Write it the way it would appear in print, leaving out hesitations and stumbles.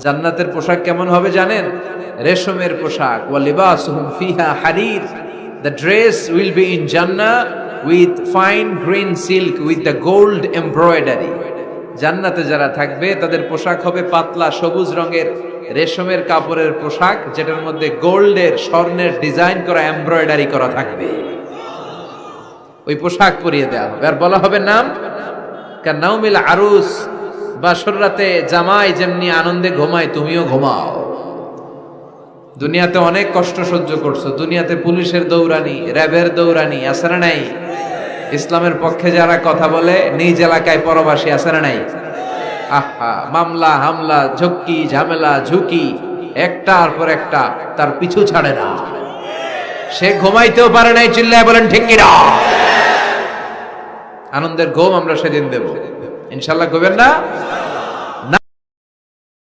জান্নাতের পোশাক কেমন হবে জানেন? রেশমের পোশাক। ওয়া লিবাসুহুম ফিহা হারির। The dress will be in Jannah with fine green silk with the gold embroidery. জান্নাতে যারা থাকবে তাদের পোশাক হবে পাতলা সবুজ রঙের রেশমের কাপড়ের পোশাক, যেটার মধ্যে গোল্ডের স্বর্ণের ডিজাইন করা এমব্রয়ডারি করা থাকবে। ওই পোশাক পরিয়ে দেওয়া হবে আর বলা হবে নাম কান্নাউমিল আরুস। বাসর রাতে জামাই যেমনি আনন্দে ঘুমায় তুমিও ঘুমাও। দুনিয়াতে অনেক কষ্ট সহ্য করছো, দুনিয়াতে পুলিশের দৌড়ানি, র্যাবের দৌড়ানি, আছে না নাই? ইসলামের পক্ষে যারা কথা বলে নিজ এলাকায় পরবাসী, আছে না নাই? আহা, মামলা হামলা, ঝক্কি ঝামেলা ঝুঁকি একটার পর একটা, তার পিছু ছাড়ে না। সে ঘুমাইতেও পারে নাই, চিল্লায় বলেন ঠিক কিনা? আনন্দের ঘুম আমরা সেদিন দেব ইনশাল্লাহ, ঘুমেন না?